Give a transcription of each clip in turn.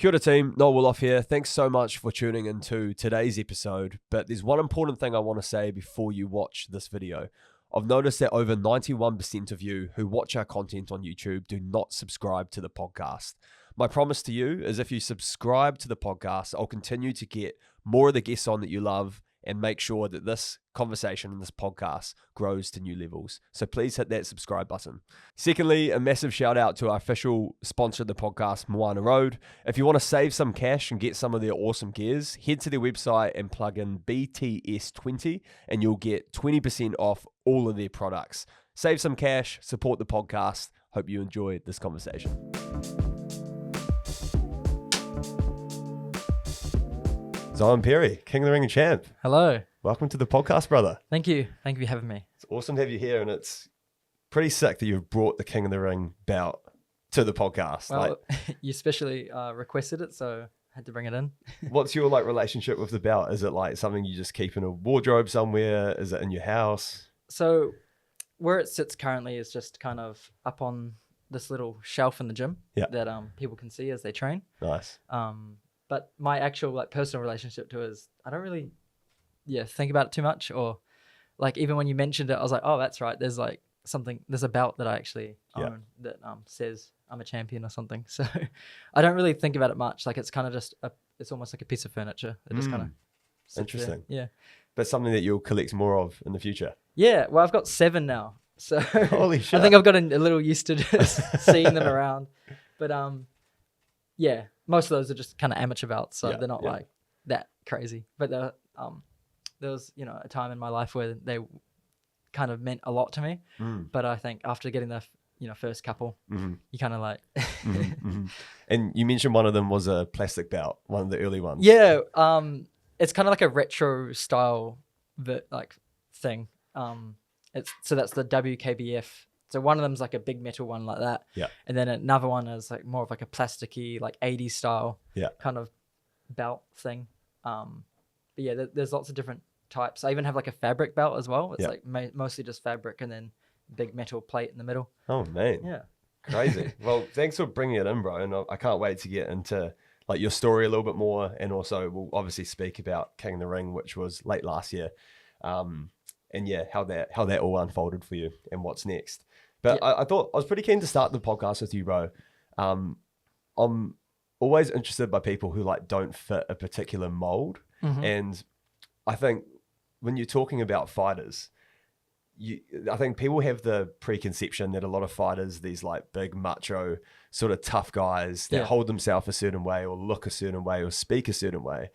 Kia ora team, Noel Willoff here. Thanks so much for tuning into today's episode. But there's one important thing I want to say before you watch this video. I've noticed that over 91% of you who watch our content on YouTube do not subscribe to the podcast. My promise to you is if you subscribe to the podcast, I'll continue to get more of the guests on that you love and make sure that this conversation and this podcast grows to new levels. So please hit that subscribe button. Secondly, a massive shout out to our official sponsor of the podcast, Moana Road. If you want to save some cash and get some of their awesome gears, head to their website and plug in BTS20 and you'll get 20% off all of their products. Save some cash, support the podcast. Hope you enjoyed this conversation. Zion Perry, King of the Ring champ. Hello. Welcome to the podcast, brother. Thank you. Thank you for having me. It's awesome to have you here, and it's pretty sick that you've brought the King of the Ring belt to the podcast. Well, you especially requested it, so I had to bring it in. What's your relationship with the belt? Is it like something you just keep in a wardrobe somewhere? Is it in your house? So where it sits currently is just kind of up on this little shelf in the gym that people can see as they train. Nice. But my actual personal relationship to it is I don't really think about it too much, or even when you mentioned it, I was like, oh, that's right. There's there's a belt that I actually own that says I'm a champion or something. So I don't really think about it much. It's kind of just it's almost like a piece of furniture. It just kind of interesting. There. Yeah. But something that you'll collect more of in the future. Yeah. Well, I've got 7 now. So holy shit. I think I've gotten a little used to just seeing them around. But yeah, most of those are just kind of amateur belts, so they're not that crazy. But there was a time in my life where they kind of meant a lot to me. But I think after getting the first couple, you kind of And you mentioned one of them was a plastic belt, one of the early ones. Yeah, it's kind of like a retro style thing. So that's the WKBF. So one of them is like a big metal one like that. Yeah. And then another one is more of a plasticky, 80s style kind of belt thing. But yeah, there's lots of different types. I even have a fabric belt as well. It's mostly just fabric and then big metal plate in the middle. Oh man. Yeah. Crazy. Well, thanks for bringing it in, bro. And I can't wait to get into your story a little bit more. And also we'll obviously speak about King of the Ring, which was late last year. And yeah, how that all unfolded for you and what's next. But I thought I was pretty keen to start the podcast with you, bro. I'm always interested by people who don't fit a particular mold. And I think when you're talking about fighters, I think people have the preconception that a lot of fighters, these big macho sort of tough guys that hold themselves a certain way or look a certain way or speak a certain way.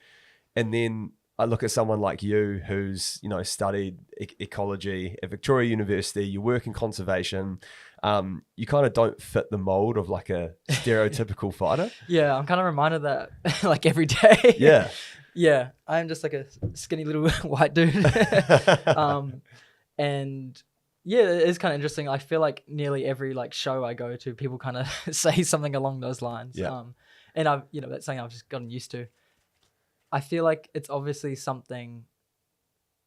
And then I look at someone like you who's, studied ecology at Victoria University, you work in conservation, you kind of don't fit the mold of a stereotypical fighter. Yeah, I'm kind of reminded of that every day. Yeah. Yeah, I'm just a skinny little white dude. And yeah, it is kind of interesting. I feel like nearly every show I go to, people kind of say something along those lines. Yeah. And I've, that's something I've just gotten used to. I feel like it's obviously something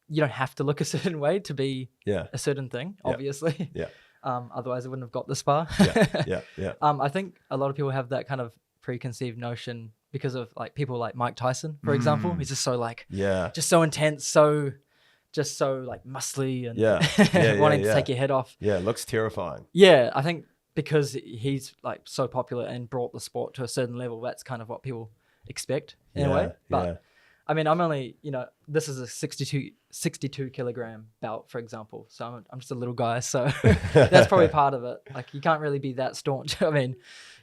you don't have to look a certain way to be a certain thing, obviously. Yeah. Otherwise, I wouldn't have got this far. Yeah. I think a lot of people have that kind of preconceived notion because of people like Mike Tyson, for example. He's just so just so intense, so muscly and wanting to take your head off. Yeah, it looks terrifying. Yeah, I think because he's so popular and brought the sport to a certain level, that's kind of what people expect in a way. But I mean, I'm only, this is a 62 kilogram belt, for example. So I'm just a little guy. So that's probably part of it. You can't really be that staunch. I mean,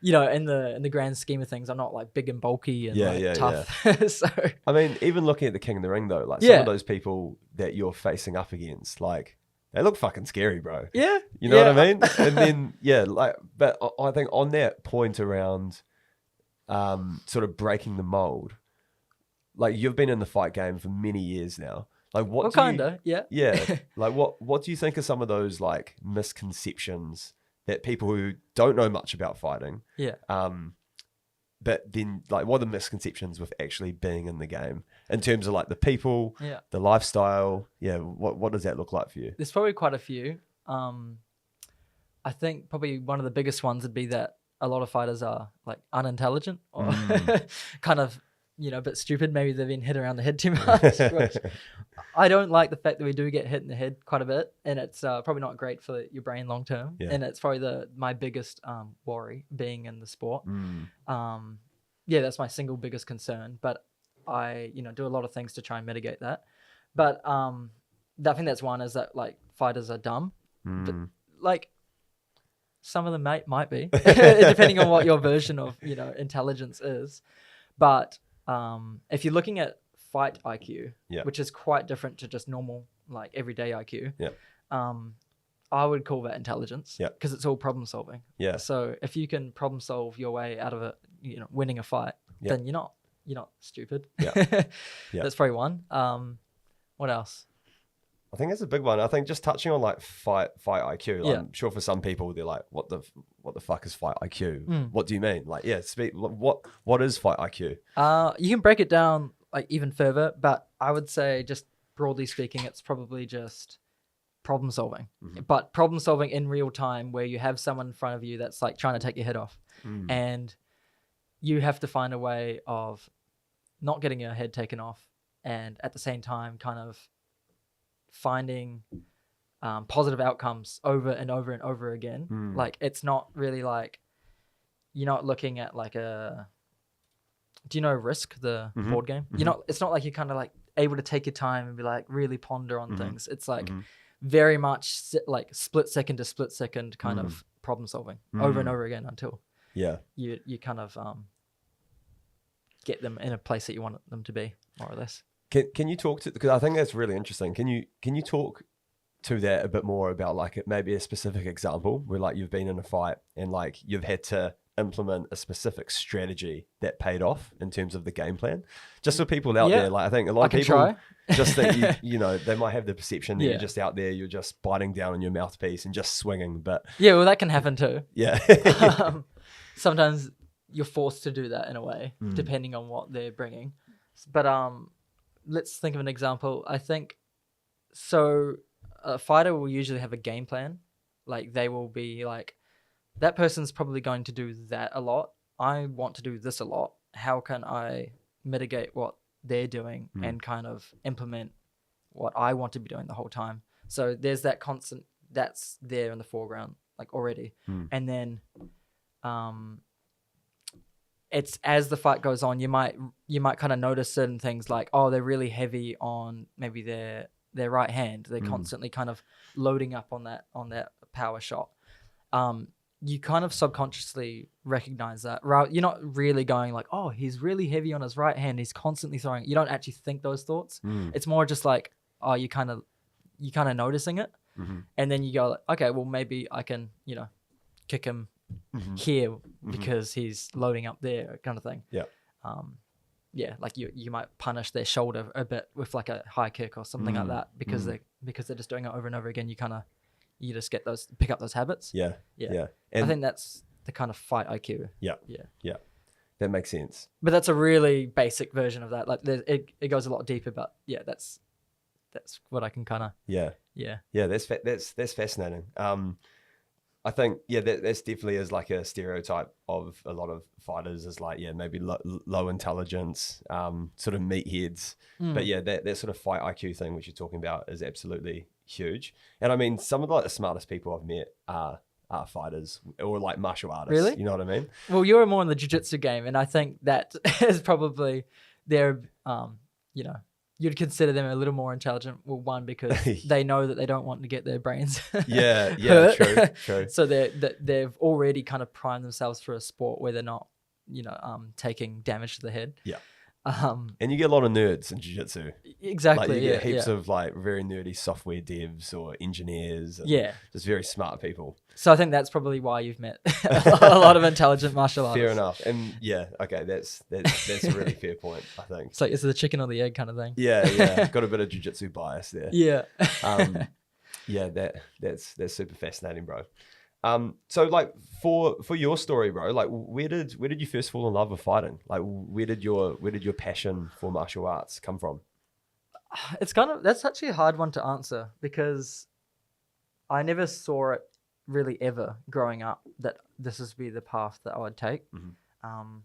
in the grand scheme of things, I'm not big and bulky and tough. Yeah. So I mean, even looking at the King of the Ring though, some of those people that you're facing up against, they look fucking scary, bro. Yeah. You know what I mean? And then, but I think on that point around sort of breaking the mold, you've been in the fight game for many years now. What do you think are some of those misconceptions that people who don't know much about fighting, but then what are the misconceptions with actually being in the game in terms of the people, the lifestyle? What does that look like for you? There's probably quite a few. I think probably one of the biggest ones would be that a lot of fighters are like unintelligent or kind of, a bit stupid. Maybe they've been hit around the head too much. Which I don't like the fact that we do get hit in the head quite a bit, and it's probably not great for your brain long term. Yeah. And it's probably my biggest worry being in the sport. Yeah, that's my single biggest concern. But I, do a lot of things to try and mitigate that. But I think that's one, is that like fighters are dumb. But, like, some of them might be, depending on what your version of intelligence is. But if you're looking at fight IQ, which is quite different to just normal, like, everyday IQ, I would call that intelligence, because it's all problem solving. So if you can problem solve your way out of it, winning a fight, then you're not stupid. That's probably one. What else? I think that's a big one. I think just touching on like fight IQ. Like, I'm sure for some people they're like, what the fuck is fight IQ? What do you mean? Like, what is fight IQ? You can break it down like even further, but I would say, just broadly speaking, it's probably just problem solving. But problem solving in real time, where you have someone in front of you that's like trying to take your head off, and you have to find a way of not getting your head taken off, and at the same time kind of finding positive outcomes over and over and over again. Like, it's not really like, you're not looking at like do you know Risk, the board game? It's not like you're kind of like able to take your time and be like really ponder on things. It's like very much like split second to split second kind of problem solving over and over again until you kind of get them in a place that you want them to be, more or less. Can you talk to, because I think that's really interesting. Can you talk to that a bit more about like maybe a specific example where like you've been in a fight and like you've had to implement a specific strategy that paid off in terms of the game plan? Just for people out there, like I think a lot of people just think they might have the perception that you're just out there, you're just biting down on your mouthpiece and just swinging. But well, that can happen too. Sometimes you're forced to do that in a way, depending on what they're bringing. But let's think of an example. I think so. A fighter will usually have a game plan. Like, they will be like, that person's probably going to do that a lot. I want to do this a lot. How can I mitigate what they're doing and kind of implement what I want to be doing the whole time? So there's that constant that's there in the foreground, like, already. And then it's as the fight goes on, you might kind of notice certain things, like, oh, they're really heavy on maybe their right hand. They're constantly kind of loading up on that power shot. You kind of subconsciously recognize that. Right? You're not really going like, oh, he's really heavy on his right hand, he's constantly throwing. You don't actually think those thoughts. It's more just like, oh, you kind of noticing it, and then you go like, okay, well, maybe I can kick him here because he's loading up there, kind of thing. Like you might punish their shoulder a bit with like a high kick or something like that, because they're just doing it over and over again. You just pick up those habits. And I think that's the kind of fight IQ. That makes sense. But that's a really basic version of that. Like, it goes a lot deeper, but that's what I can kind of that's fascinating. I think that's definitely is like a stereotype of a lot of fighters, is like maybe low intelligence, sort of meatheads. But that sort of fight IQ thing which you're talking about is absolutely huge. And I mean, some of like the smartest people I've met are fighters or like martial artists. Really? You know what I mean? Well, you're more in the jiu-jitsu game, and I think that is probably their you'd consider them a little more intelligent. Well, one, because they know that they don't want to get their brains hurt. True. So they've already kind of primed themselves for a sport where they're not, taking damage to the head. And you get a lot of nerds in jiu-jitsu. Exactly. Like, you get heaps of like very nerdy software devs or engineers. And just very smart people. So I think that's probably why you've met a lot of intelligent martial artists. Fair enough. And okay, that's a really fair point, I think. It's like, it's the chicken or the egg kind of thing. Got a bit of jiu-jitsu bias there. That's super fascinating, bro. So like for your story, bro, like where did you first fall in love with fighting? Like where did your passion for martial arts come from? That's actually a hard one to answer, because I never saw it really ever growing up that this would be the path that I would take. I'm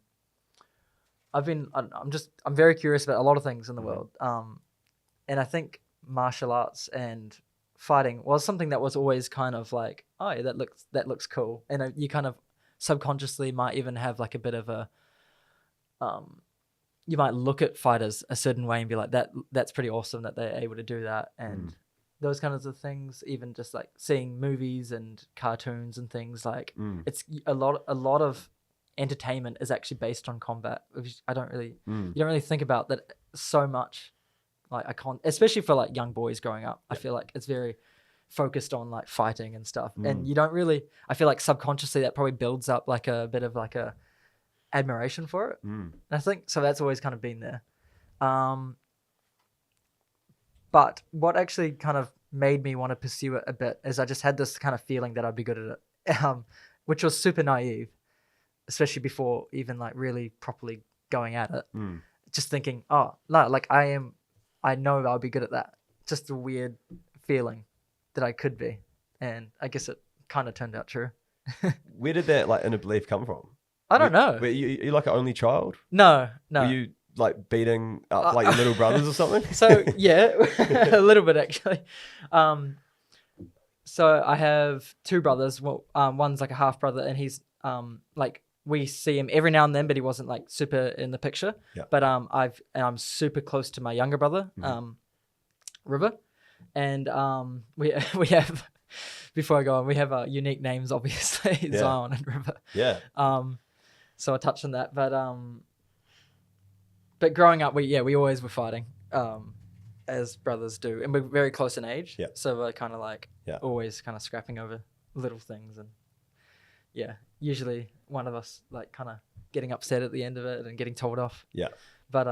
very curious about a lot of things in the world. And I think martial arts and fighting was something that was always kind of like, oh yeah, that looks cool. And you kind of subconsciously might even have like a bit of a, you might look at fighters a certain way and be like, that's pretty awesome that they're able to do that. And those kinds of things, even just like seeing movies and cartoons and things like it's a lot of entertainment is actually based on combat, which you don't really think about that so much. Like especially for like young boys growing up, I feel like it's very focused on like fighting and stuff. And you don't really, I feel like subconsciously that probably builds up like a bit of like a admiration for it. And I think, so that's always kind of been there. But what actually kind of made me want to pursue it a bit is I just had this kind of feeling that I'd be good at it, which was super naive, especially before even like really properly going at it. Just thinking, oh, no, like I know I'll be good at that. Just a weird feeling that I could be. And I guess it kind of turned out true. Where did that like inner belief come from? I don't know. Were you like an only child? No. Were you like beating up like your little brothers or something? So yeah, a little bit actually. So I have two brothers. Well, one's like a half brother, and he's like we see him every now and then, but he wasn't like super in the picture. Yeah. But I'm super close to my younger brother, River, and we have. Before I go on, we have unique names, obviously, Zion and River. Yeah. So I touched on that, but growing up, we always were fighting, as brothers do, and we're very close in age. Yeah. So we're kind of like always kind of scrapping over little things, and usually one of us like kind of getting upset at the end of it and getting told off. Yeah. But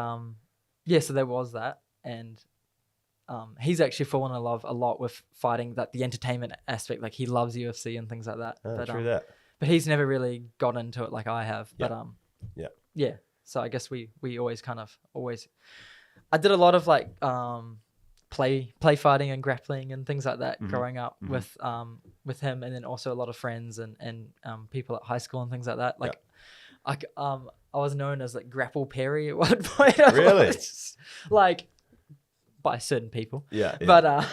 so there was that, and he's actually fallen in love a lot with fighting, that the entertainment aspect. Like he loves UFC and things like that. But, true that. But he's never really got into it like I have. Yeah. But so I guess we always I did a lot of like play fighting and grappling and things like that growing up with him, and then also a lot of friends and people at high school and things like that. Like I was known as like Grapple Perry at one point. Really? Like by certain people. Yeah. But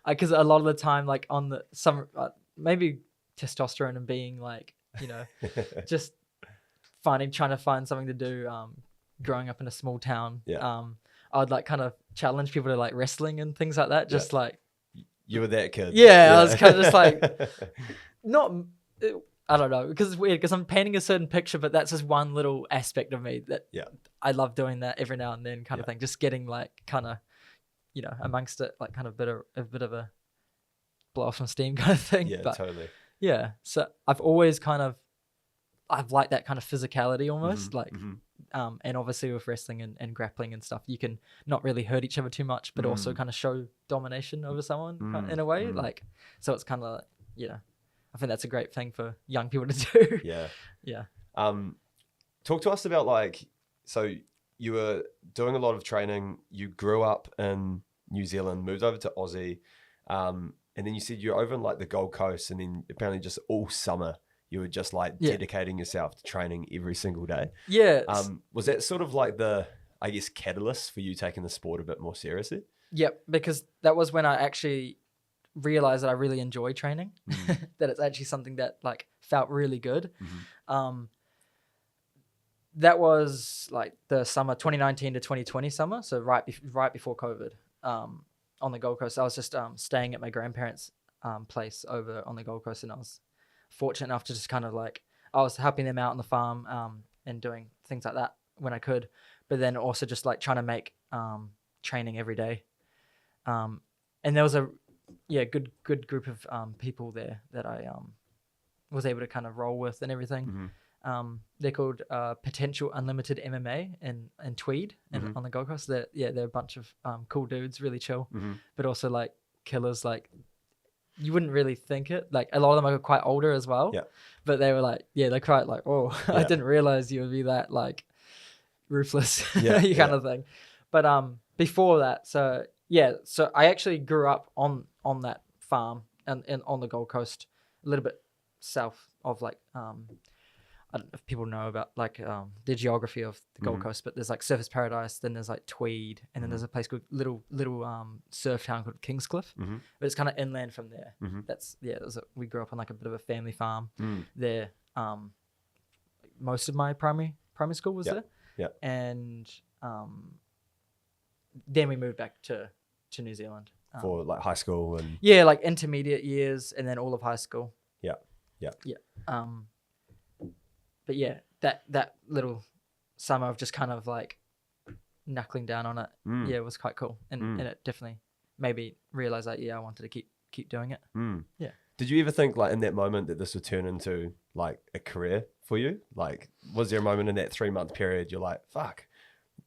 because a lot of the time, like on the some maybe testosterone and being like, you know, just trying to find something to do. Growing up in a small town, I would like kind of challenge people to like wrestling and things like that. Just like you were that kid. Yeah, I was kind of just like I don't know, because it's weird because I'm painting a certain picture, but that's just one little aspect of me that I love doing that every now and then kind of thing. Just getting like kind of, you know, amongst it, like kind of a bit of a blow off some steam kind of thing. Yeah, but, totally. Yeah, so I've always I've liked that kind of physicality almost, and obviously with wrestling and grappling and stuff, you can not really hurt each other too much, but also kind of show domination over someone in a way. Like, so it's kind of like, you know, I think that's a great thing for young people to do. Yeah. Yeah. Talk to us about like, so you were doing a lot of training, you grew up in New Zealand, moved over to Aussie, and then you said you're over in like the Gold Coast, and then apparently just all summer you were just like dedicating yourself to training every single day. Yeah. Was that sort of like the, I guess, catalyst for you taking the sport a bit more seriously? Yep, because that was when I actually realized that I really enjoy training, that it's actually something that like felt really good. That was like the summer 2019 to 2020 summer, so right before COVID. On the Gold Coast, I was just staying at my grandparents' place over on the Gold Coast, and I was fortunate enough to just kind of like, I was helping them out on the farm and doing things like that when I could, but then also just like trying to make training every day. And there was a good group of people there that I was able to kind of roll with and everything. They're called Potential Unlimited MMA and Tweed and on the Gold Coast. They're a bunch of cool dudes, really chill, but also like killers. Like you wouldn't really think it. Like a lot of them are quite older as well. Yeah. But they were like, they're quite like, I didn't realize you would be that like ruthless, kind of thing. But before that, so I actually grew up on that farm and on the Gold Coast. a little bit south of like I don't know if people know about like the geography of the Gold Coast, but there's like Surfers Paradise, then there's like Tweed, and then there's a place called little surf town called Kingscliff, but it's kind of inland from there. That's we grew up on like a bit of a family farm there. Most of my primary school was there, and then we moved back to New Zealand for like high school and like intermediate years, and then all of high school. But yeah, that little summer of just kind of like knuckling down on it, it was quite cool, and it definitely made me realize that I wanted to keep doing it. Yeah. Did you ever think like in that moment that this would turn into like a career for you? Like, was there a moment in that 3-month period you're like, fuck,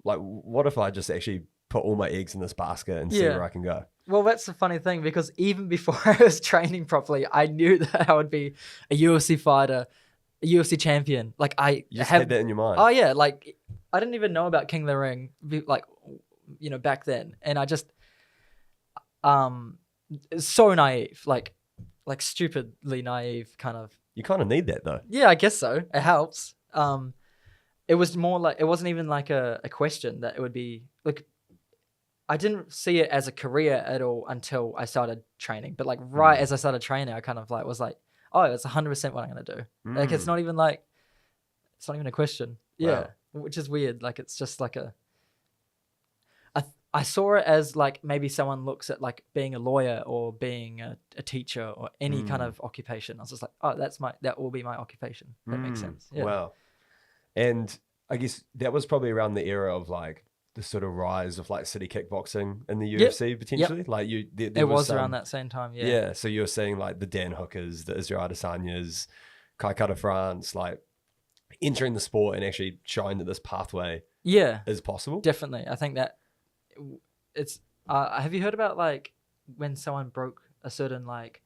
like what if I just actually put all my eggs in this basket and see where I can go? Well, that's the funny thing, because even before I was training properly, I knew that I would be a UFC fighter, a UFC champion. Like you just had that in your mind. Oh yeah, like I didn't even know about King of the Ring, like back then, and I just so naive, like stupidly naive, kind of. You kind of need that though. Yeah, I guess so. It helps. It was more like, it wasn't even like a question that it would be like. I didn't see it as a career at all until I started training. But like right as I started training, I kind of like was like, oh, it's 100% what I'm going to do. Like it's not even a question. Yeah. Wow. Which is weird. Like it's just like I saw it as like maybe someone looks at like being a lawyer or being a teacher or any kind of occupation. I was just like, oh, that will be my occupation. That makes sense. Yeah. Wow. And I guess that was probably around the era of like the sort of rise of like city kickboxing in the UFC potentially. Like there was around that same time. Yeah. Yeah. So you were seeing like the Dan Hookers, the Israel Adesanyas, KITR France, like entering the sport and actually showing that this pathway is possible. Definitely. I think that it's have you heard about like when someone broke a certain like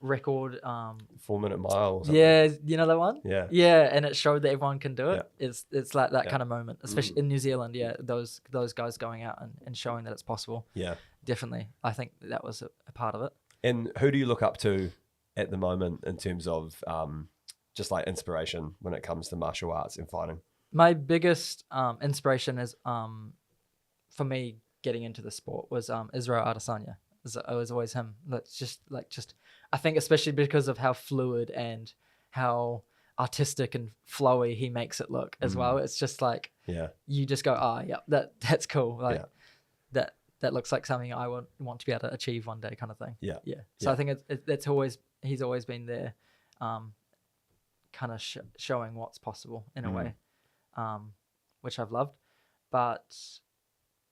record 4-minute mile or something? Yeah, you know that one? Yeah, and it showed that everyone can do it. It's like that kind of moment, especially in New Zealand. Those guys going out and showing that it's possible. Definitely, I think that was a part of it. And who do you look up to at the moment in terms of just like inspiration when it comes to martial arts and fighting? My biggest inspiration is for me getting into the sport was Israel Adesanya. It was always him. That's just I think especially because of how fluid and how artistic and flowy he makes it look as well. It's just like you just go, that's cool. Like that looks like something I want to be able to achieve one day, kind of thing. So I think he's always been there, kind of showing what's possible in a way, which I've loved. But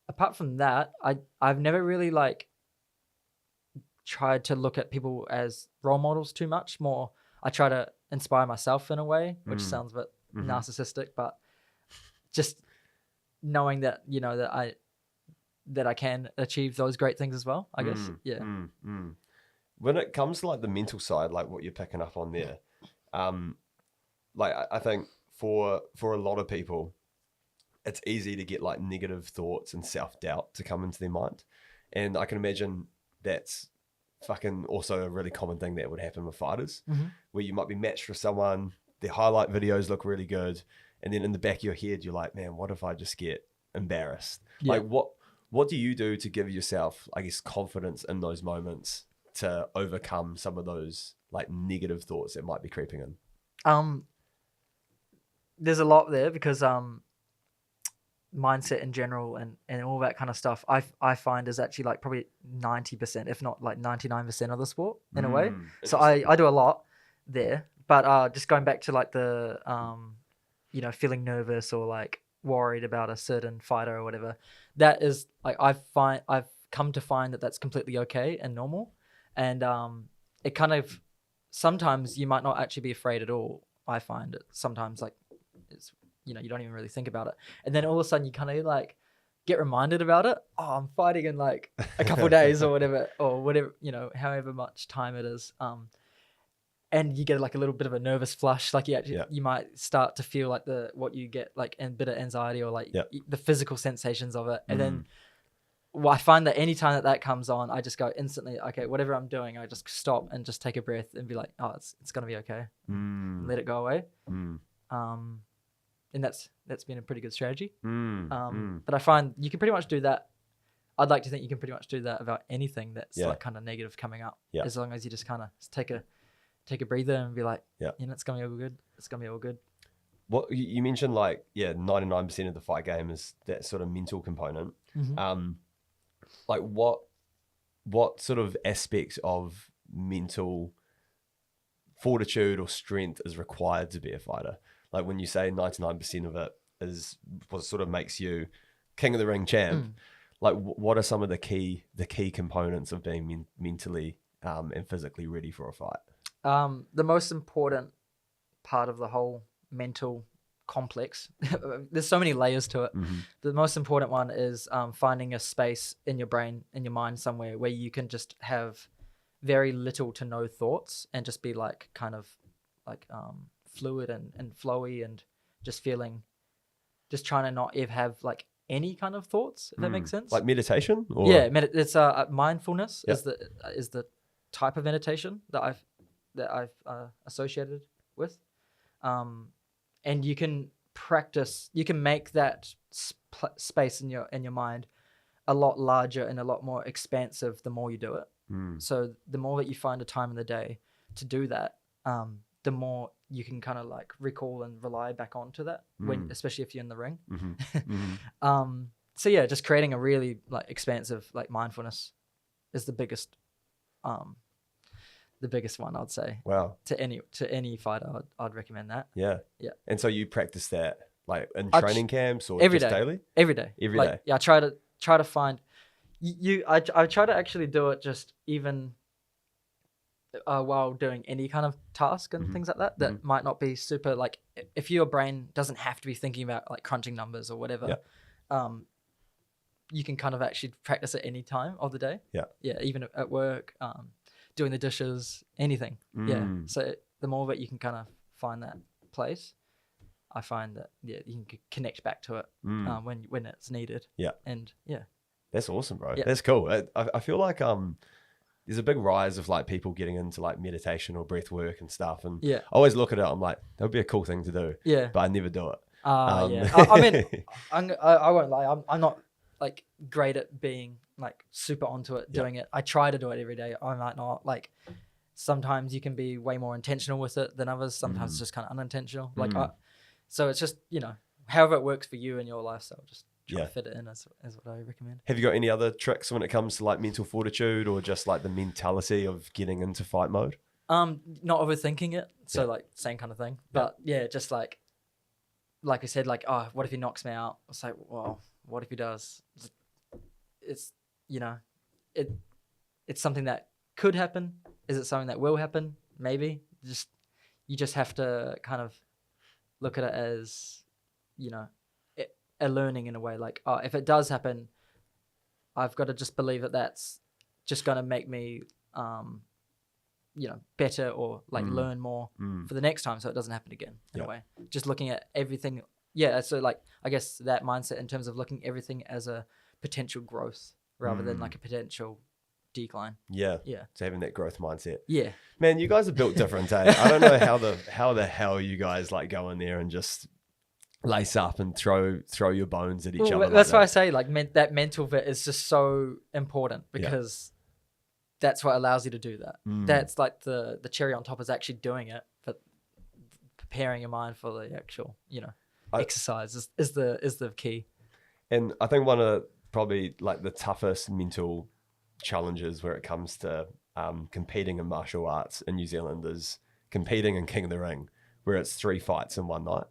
apart from that, I've never really like tried to look at people as role models too much. More, I try to inspire myself in a way, which sounds a bit narcissistic, but just knowing that that I can achieve those great things as well, I guess. When it comes to like the mental side, like what you're picking up on there, like I think for a lot of people, it's easy to get like negative thoughts and self-doubt to come into their mind. And I can imagine that's fucking also a really common thing that would happen with fighters, where you might be matched with someone, their highlight videos look really good, and then in the back of your head, you're like, man, what if I just get embarrassed? Like what do you do to give yourself, I guess, confidence in those moments to overcome some of those like negative thoughts that might be creeping in? There's a lot there because mindset in general and all that kind of stuff I find is actually like probably 90%, if not like 99% of the sport in a way. So I do a lot there, but just going back to like the feeling nervous or like worried about a certain fighter or whatever, that is like I've come to find that that's completely okay and normal, and it kind of sometimes you might not actually be afraid at all. I find it sometimes like it's you don't even really think about it, and then all of a sudden you kind of like get reminded about it. Oh, I'm fighting in like a couple of days or whatever, however much time it is. And you get like a little bit of a nervous flush, like you might start to feel like what you get like a bit of anxiety or like the physical sensations of it, and then I find that anytime that comes on, I just go instantly, okay, whatever I'm doing, I just stop and just take a breath and be like, oh, it's gonna be okay. Let it go away. And that's been a pretty good strategy. But I find you can pretty much do that. I'd like to think you can pretty much do that about anything that's like kind of negative coming up. As long as you just kind of take a breather and be like, it's gonna be all good. It's gonna be all good. What you mentioned, like 99% of the fight game is that sort of mental component. Like what sort of aspects of mental fortitude or strength is required to be a fighter? Like when you say 99% of it is what sort of makes you king of the ring champ, like what are some of the key components of being mentally and physically ready for a fight? The most important part of the whole mental complex, there's so many layers to it. The most important one is finding a space in your brain, in your mind somewhere where you can just have very little to no thoughts and just be like kind of like fluid and flowy and just trying to not have like any kind of thoughts, if that makes sense. Like meditation? Or? Yeah, it's mindfulness is the type of meditation that I've associated with. And you can make that space in your mind a lot larger and a lot more expansive the more you do it. So the more that you find a time in the day to do that, the more you can kind of like recall and rely back onto that especially if you're in the ring. So yeah, just creating a really like expansive like mindfulness is the biggest one, I'd say. Wow. To any fighter, I'd recommend that. Yeah. And so you practice that like in training camps or every just day. daily? Every day. Every day. Yeah, I try to find I try to actually do it just even while doing any kind of task and things like that might not be super like, if your brain doesn't have to be thinking about like crunching numbers or whatever, you can kind of actually practice at any time of the day. Yeah, even at work, doing the dishes, anything. So the more that you can kind of find that place, I find that you can connect back to it when it's needed. And that's awesome, bro. That's cool. I feel like there's a big rise of like people getting into like meditation or breath work and stuff, and I always look at it, I'm like, that would be a cool thing to do, but I never do it. I mean, I won't lie, I'm not like great at being like super onto it doing it. I try to do it every day. I might not, like sometimes you can be way more intentional with it than others. Sometimes it's just kind of unintentional. Like so it's just, however it works for you in your lifestyle, just try to fit it in is what I recommend. Have you got any other tricks when it comes to like mental fortitude or just like the mentality of getting into fight mode? Not overthinking it. So like same kind of thing. But just like I said, like, oh, what if he knocks me out? It's like, well, what if he does? It's it's something that could happen. Is it something that will happen? Maybe. You just have to kind of look at it as, a learning in a way. Like, oh, if it does happen, I've got to just believe that that's just going to make me, better or like learn more for the next time, so it doesn't happen again in a way. Just looking at everything. Yeah. So like, I guess that mindset in terms of looking everything as a potential growth rather than like a potential decline. Yeah. So having that growth mindset. Yeah. Man, you guys are built different, eh? I don't know how the hell you guys like go in there and just lace up and throw your bones at each other. That's why I say like that mental bit is just so important, because that's what allows you to do that. That's like the cherry on top is actually doing it, but preparing your mind for the actual, exercise is the key. And I think one of probably like the toughest mental challenges where it comes to competing in martial arts in New Zealand is competing in King of the Ring, where it's 3 fights in one night.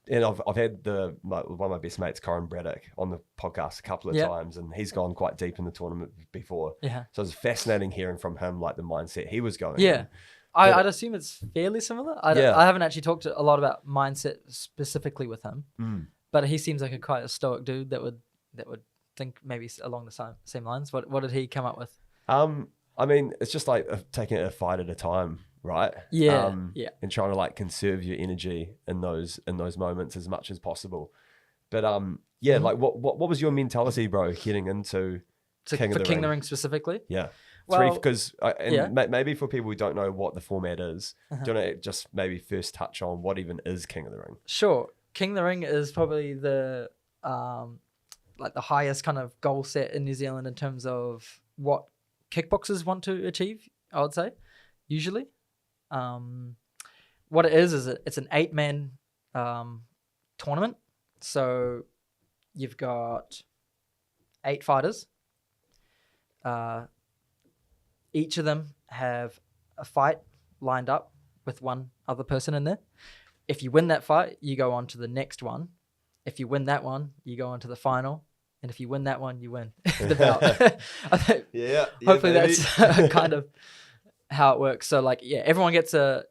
And I've had one of my best mates, Corin Braddock, on the podcast a couple of times, and he's gone quite deep in the tournament before. So it's fascinating hearing from him like the mindset he was going in. I'd assume it's fairly similar. I haven't actually talked a lot about mindset specifically with him, but he seems like quite a stoic dude that would think maybe along the same lines. What did he come up with? I mean, it's just like taking it a fight at a time, right? And trying to like conserve your energy in those moments as much as possible. But yeah, like what was your mentality, bro, heading into King of the Ring? The Ring specifically? Yeah. Well, Because maybe for people who don't know what the format is, do you want to just maybe first touch on what even is King of the Ring? Sure. King of the Ring is probably the like the highest kind of goal set in New Zealand in terms of what kickboxers want to achieve, I would say, usually. What it is it's an 8-man tournament. So you've got 8 fighters. Each of them have a fight lined up with one other person in there. If you win that fight, you go on to the next one. If you win that one, you go on to the final. And if you win that one, you win the belt. I think hopefully that's kind of how it works. So like, yeah, everyone gets a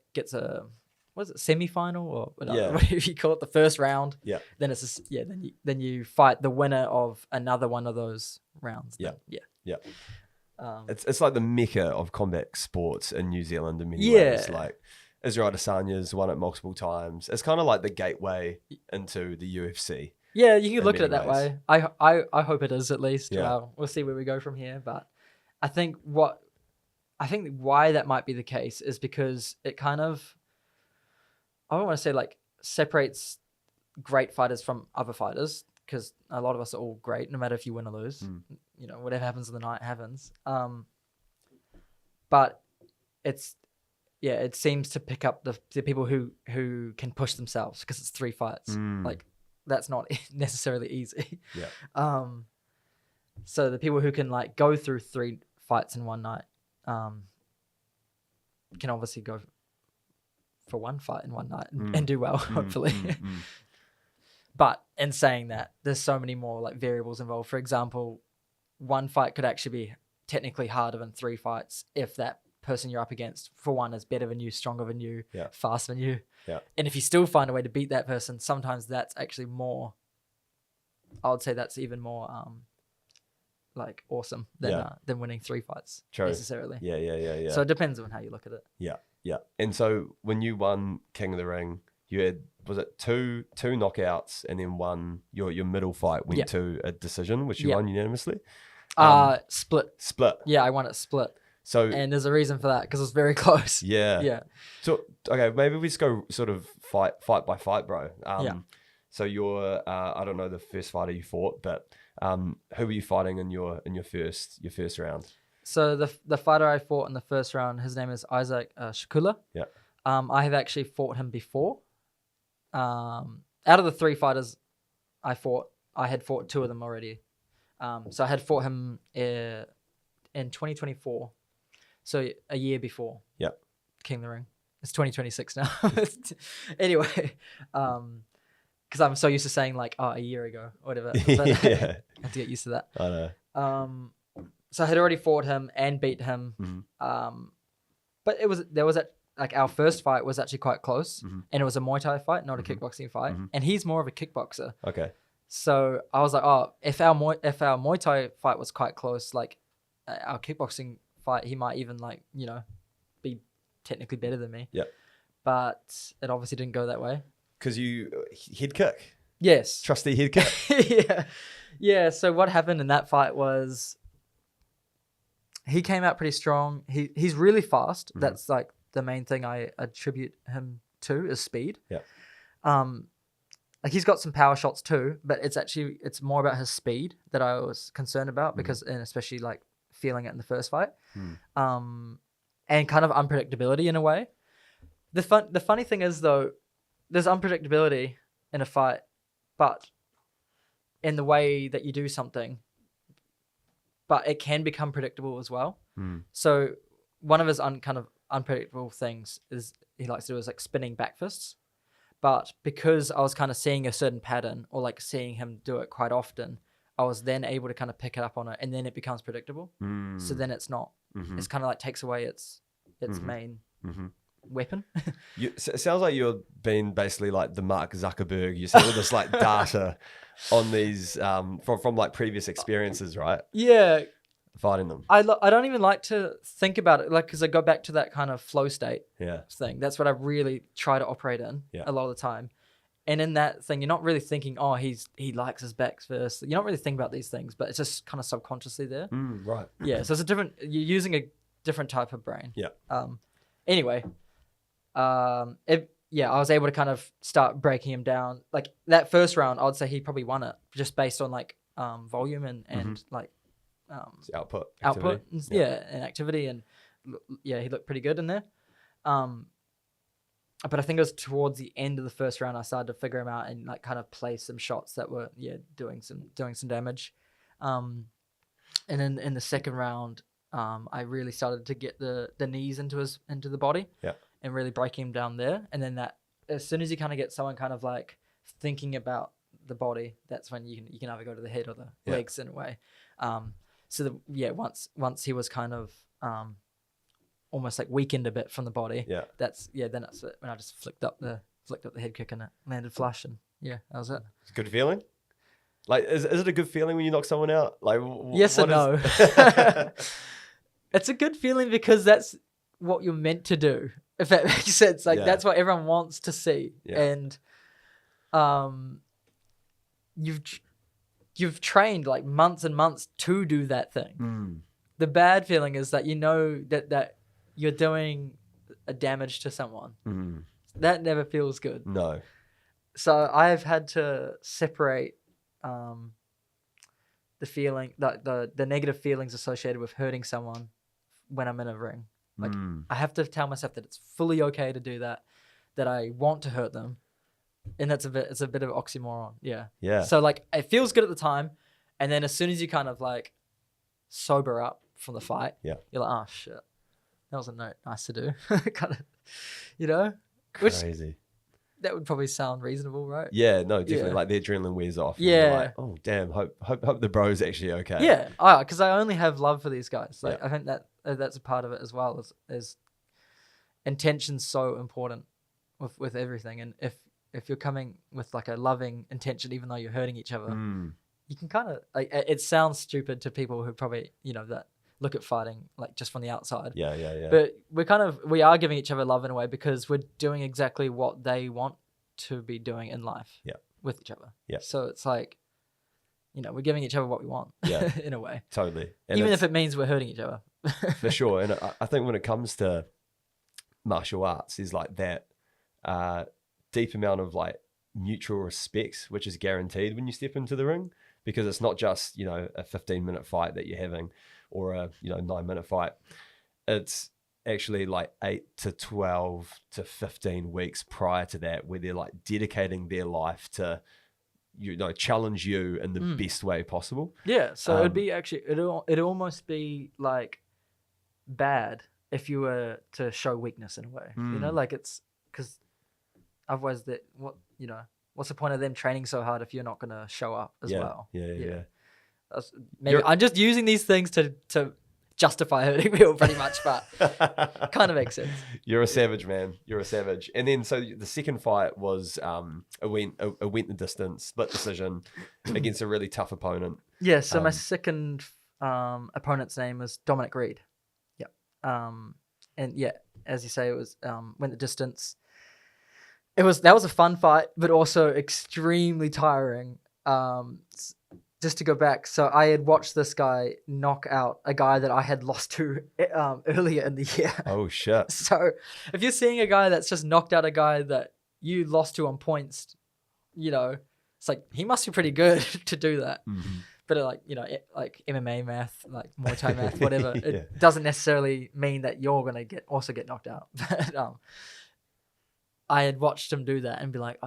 what is it, semi-final or whatever you call it, the first round. Yeah. Then it's then you fight the winner of another one of those rounds. Yeah. Then. Yeah. It's like the mecca of combat sports in New Zealand in many ways. Like Israel Adesanya's won it multiple times. It's kind of like the gateway into the UFC. Yeah, you can look at it that way. I hope it is, at least. Yeah. We'll see where we go from here. But I think why that might be the case is because it kind of, I don't want to say like separates great fighters from other fighters, because a lot of us are all great, no matter if you win or lose. You know, whatever happens in the night happens. But it seems to pick up the people who can push themselves, because it's 3 fights. Like, that's not necessarily easy. Yeah. So the people who can like go through 3 fights in one night can obviously go for 1 fight in one night and do well, hopefully. But in saying that, there's so many more like variables involved. For example, 1 fight could actually be technically harder than 3 fights if that person you're up against, for one, is better than you, stronger than you, faster than you. Yeah. And if you still find a way to beat that person, sometimes that's actually more, I would say that's even more like awesome than winning 3 fights necessarily. Yeah. So it depends on how you look at it. Yeah. And so when you won King of the Ring, you had, was it two knockouts, and then your middle fight went to a decision, which you won unanimously? Split. Yeah, I won it split. So, and there's a reason for that, because it was very close. Yeah. So, okay, maybe we just go sort of fight by fight, bro. So you're, I don't know the first fighter you fought, but who were you fighting in your first round? So the fighter I fought in the first round, his name is Isaac Shakula. Yeah. I have actually fought him before. Out of the 3 fighters I fought, I had fought 2 of them already. So I had fought him in 2024. So a year before. Yeah. King of the Ring. It's 2026 now. Anyway, because I'm so used to saying like, a year ago or whatever. But I have to get used to that. I know. So I had already fought him and beat him. But like our first fight was actually quite close, and it was a Muay Thai fight, not a kickboxing fight. And he's more of a kickboxer. Okay. So I was like, if our Muay Thai fight was quite close, like our kickboxing fight, he might even like, be technically better than me. Yeah. But it obviously didn't go that way. Because you head kick. Yes. Trusty head kick. Yeah. Yeah. So what happened in that fight was he came out pretty strong. He's really fast. That's like the main thing I attribute him to, is speed. Yeah. Like he's got some power shots too, but it's more about his speed that I was concerned about, because, and especially like feeling it in the first fight, and kind of unpredictability in a way. The funny thing is though, there's unpredictability in a fight, but in the way that you do something, but it can become predictable as well. So one of his kind of unpredictable things is he likes to do is like spinning back fists. But because I was kind of seeing a certain pattern, or like seeing him do it quite often, I was then able to kind of pick it up on it, and then it becomes predictable. So then it's not. It's kind of like takes away its main weapon. It sounds like you're being basically like the Mark Zuckerberg. You see all this like data on these from like previous experiences, right? Yeah. Fighting them. I don't even like to think about it, like, because I go back to that kind of flow state thing. That's what I really try to operate in a lot of the time. And in that thing, you're not really thinking, oh, he likes his backs first. You're not really thinking about these things, but it's just kind of subconsciously there. Right. Yeah. So you're using a different type of brain. Yeah. Anyway, I was able to kind of start breaking him down. Like that first round, I would say he probably won it just based on like volume and like output, and, and activity, and he looked pretty good in there. But I think it was towards the end of the first round I started to figure him out and like kind of play some shots that were doing some damage. And then in the second round, I really started to get the knees into the body, and really breaking him down there. And then that, as soon as you kind of get someone kind of like thinking about the body, that's when you can either go to the head or the legs in a way. Once he was kind of almost like weakened a bit from the body. Yeah. Then that's it. When I just flicked up the head kick and it landed flush, and that was it. It's a good feeling. Like, is it a good feeling when you knock someone out? Like, yes and no. It's a good feeling because that's what you're meant to do. If that makes sense. Like that's what everyone wants to see. Yeah. And you've trained like months and months to do that thing. The bad feeling is that you know that you're doing a damage to someone. That never feels good. No. So I've had to separate the feeling, the negative feelings associated with hurting someone when I'm in a ring. Like I have to tell myself that it's fully okay to do that I want to hurt them. And it's a bit of an oxymoron. Yeah. Yeah. So like it feels good at the time, and then as soon as you kind of like sober up from the fight, you're like, oh shit, that wasn't nice to do. Kind of, crazy. That would probably sound reasonable, right? Yeah, no, definitely. Yeah. Like the adrenaline wears off. Yeah. Like, oh damn, hope the bro's actually okay. Yeah. Because I only have love for these guys. Like I think that's a part of it as well. Is intention's so important with everything, and if you're coming with like a loving intention, even though you're hurting each other, you can kind of like, it sounds stupid to people who probably, that look at fighting like just from the outside. Yeah. But we are giving each other love in a way because we're doing exactly what they want to be doing in life. Yeah. With each other. Yeah. So it's like, we're giving each other what we want. Yeah. In a way. Totally. And even if it means we're hurting each other. For sure. And I think when it comes to martial arts, is like that deep amount of like mutual respect, which is guaranteed when you step into the ring, because it's not just, a 15-minute fight that you're having or a, 9-minute fight. It's actually like 8 to 12 to 15 weeks prior to that where they're like dedicating their life to, challenge you in the best way possible. Yeah. So it'd be actually, it'd almost be like bad if you were to show weakness in a way, like it's because otherwise what's the point of them training so hard if you're not going to show up as well? Yeah. Maybe I'm just using these things to justify hurting people pretty much, but kind of makes sense. You're a savage, man. You're a savage. And then so the second fight was a went the distance, split decision against a really tough opponent. Yeah. So my second opponent's name was Dominic Reed. Yeah. And yeah, as you say, it was went the distance. That was a fun fight, but also extremely tiring. Just to go back, so I had watched this guy knock out a guy that I had lost to earlier in the year. Oh shit! So if you're seeing a guy that's just knocked out a guy that you lost to on points, it's like he must be pretty good to do that. Mm-hmm. But like MMA math, like Muay Thai math, whatever, it doesn't necessarily mean that you're gonna get knocked out. But I had watched him do that and be like,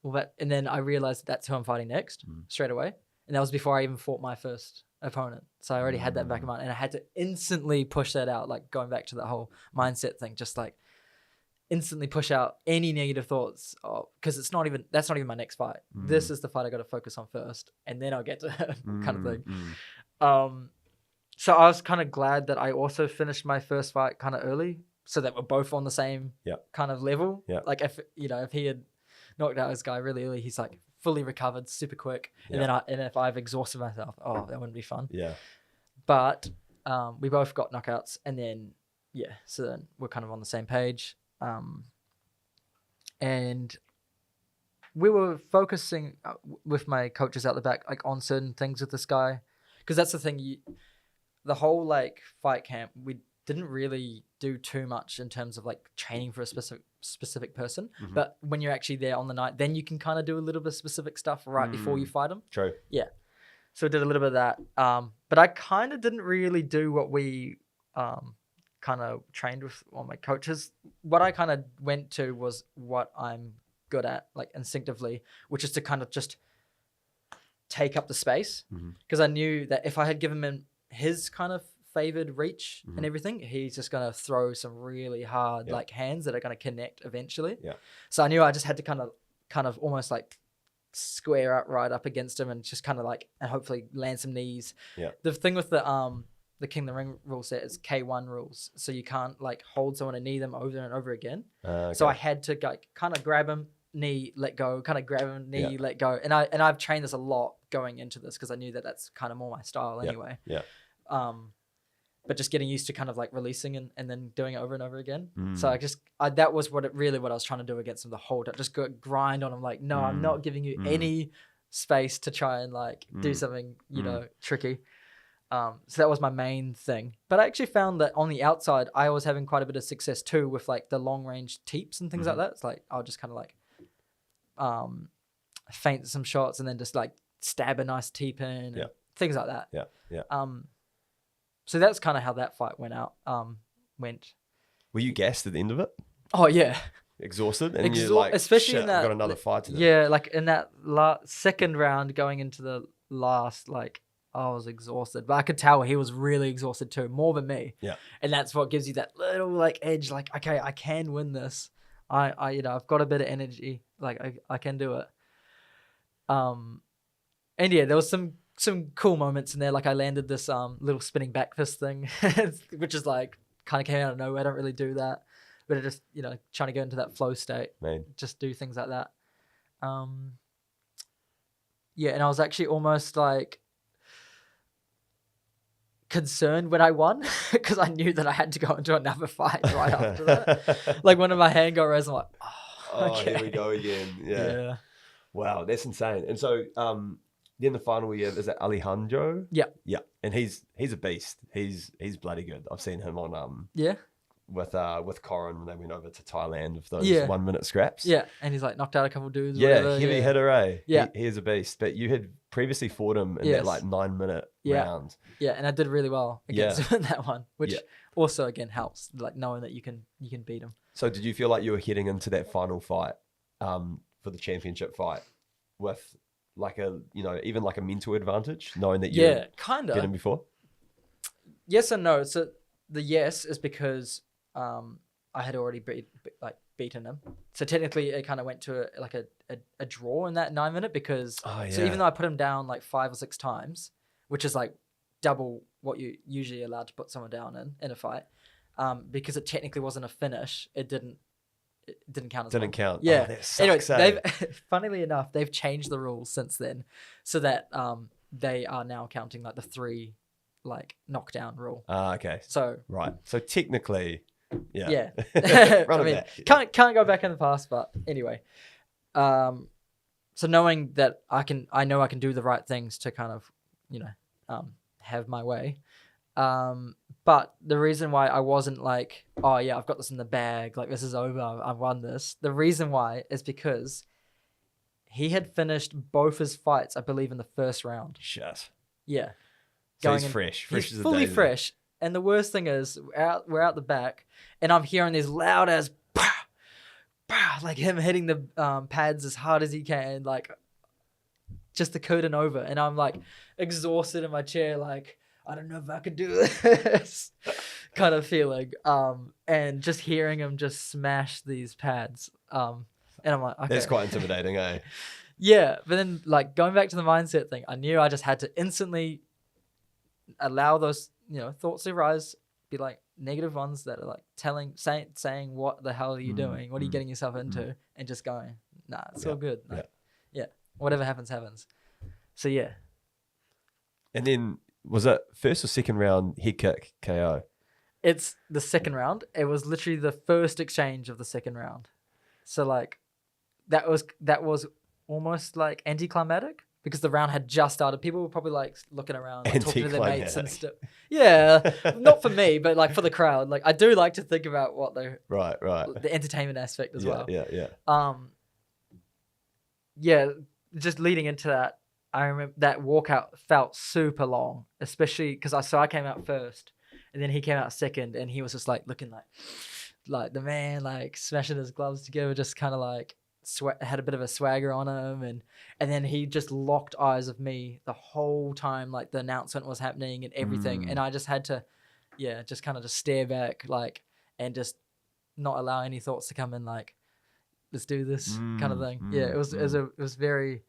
and then I realized that's who I'm fighting next straight away. And that was before I even fought my first opponent. So I already had that back in mind, and I had to instantly push that out, like going back to the whole mindset thing, just like instantly push out any negative thoughts because that's not even my next fight. This is the fight I got to focus on first, and then I'll get to kind of thing. So I was kind of glad that I also finished my first fight kind of early, so that we're both on the same kind of level. Yeah. Like if he had knocked out this guy really early, he's like fully recovered super quick, and if I've exhausted myself, that wouldn't be fun. Yeah. But we both got knockouts, and then so then we're kind of on the same page. And we were focusing with my coaches out the back, like on certain things with this guy, because that's the thing. The whole like fight camp, we didn't really do too much in terms of like training for a specific person. Mm-hmm. But when you're actually there on the night, then you can kind of do a little bit of specific stuff right before you fight them. True. Yeah. So I did a little bit of that. But I kind of didn't really do what we kind of trained with all my coaches. What I kind of went to was what I'm good at, like instinctively, which is to kind of just take up the space. Because I knew that if I had given him his kind of favored reach and everything, he's just going to throw some really hard like hands that are going to connect eventually. Yeah. So I knew I just had to kind of almost like square up right up against him and just kind of like, and hopefully land some knees. Yeah. The thing with the King of the Ring rule set is K1 rules. So you can't like hold someone and knee them over and over again. Okay. So I had to like kind of grab him, knee, let go, kind of grab him, knee, let go. And I've trained this a lot going into this because I knew that that's kind of more my style anyway. Yeah. But just getting used to kind of like releasing and then doing it over and over again. So that was what I was trying to do against him the whole time. Just go grind on him like, no, I'm not giving you any space to try and like do something, you know, tricky. So that was my main thing. But I actually found that on the outside, I was having quite a bit of success too with like the long range teeps and things like that. It's like, I'll just kind of like feint some shots and then just like stab a nice teep in and things like that. Yeah. Yeah. So that's kind of how that fight went. Were you gassed at the end of it? Oh yeah. Exhausted? And you're like, especially in that, I've got another fight to do. Yeah, like in that second round going into the last, like I was exhausted. But I could tell he was really exhausted too, more than me. Yeah. And that's what gives you that little like edge, like, okay, I can win this. I've got a bit of energy. Like I can do it. And yeah, there was some cool moments in there. Like I landed this little spinning back fist thing, which is like kind of came out of nowhere. I don't really do that, but it just, you know, trying to go into that flow state, just do things like that. Yeah, and I was actually almost like concerned when I won because I knew that I had to go into another fight right after that. Like one of my hand got raised, I'm like, okay. Here we go again. Yeah. Wow, that's insane. And so, then the final year is that Alejandro. Yeah. And he's a beast. He's bloody good. I've seen him on with Corin when they went over to Thailand with those 1 minute scraps. Yeah, and he's like knocked out a couple dudes. Yeah, whatever. Heavy hitter, eh? Yeah, he is a beast. But you had previously fought him in that like 9 minute round. Yeah, and I did really well against him in that one, which also again helps, like knowing that you can beat him. So did you feel like you were heading into that final fight, for the championship fight, with like a, you know, even like a mental advantage, knowing that you kind of been before? Yes and no. So the yes is because I had already beaten him. So technically it kind of went to a draw in that 9 minute because so even though I put him down like 5 or 6 times, which is like double what you usually allowed to put someone down in a fight, because it technically wasn't a finish, it didn't count as Didn't count. Yeah. Oh, sucks, anyway, they've funnily enough, they've changed the rules since then so that they are now counting like the 3 like knockdown rule. Okay. So right. So technically, yeah. I mean, can't go back in the past, but anyway. So knowing that I know I can do the right things to kind of, you know, have my way. But the reason why I wasn't like, oh yeah, I've got this in the bag, like this is over, I've won this. The reason why is because he had finished both his fights, I believe, in the first round. Shit. Yeah. So he's fresh. He's fully fresh. And the worst thing is, we're out the back, and I'm hearing these loud as, bah, bah, like him hitting the pads as hard as he can, like just the curtain over. And I'm like exhausted in my chair, like, I don't know if I could do this kind of feeling. And just hearing him just smash these pads. And I'm like, okay. It's quite intimidating, eh? Yeah. But then like going back to the mindset thing, I knew I just had to instantly allow those, you know, thoughts to arise, be like negative ones that are like saying what the hell are you doing? What are you getting yourself into? And just going, nah, it's all good. Like, yeah. Whatever happens. So yeah. And then was it first or second round head kick KO? It's the second round. It was literally the first exchange of the second round. So like that was almost like anticlimactic because the round had just started. People were probably like looking around, like, talking to their mates and stuff. Yeah, not for me, but like for the crowd. Like I do like to think about what the the entertainment aspect as well. Yeah, just leading into that, I remember that walkout felt super long, especially because I came out first, and then he came out second, and he was just like looking like the man, like smashing his gloves together, just kind of like had a bit of a swagger on him, and then he just locked eyes with me the whole time, like the announcement was happening and everything, and I just had to, just kind of just stare back, like, and just not allow any thoughts to come in, like, let's do this kind of thing. It was very.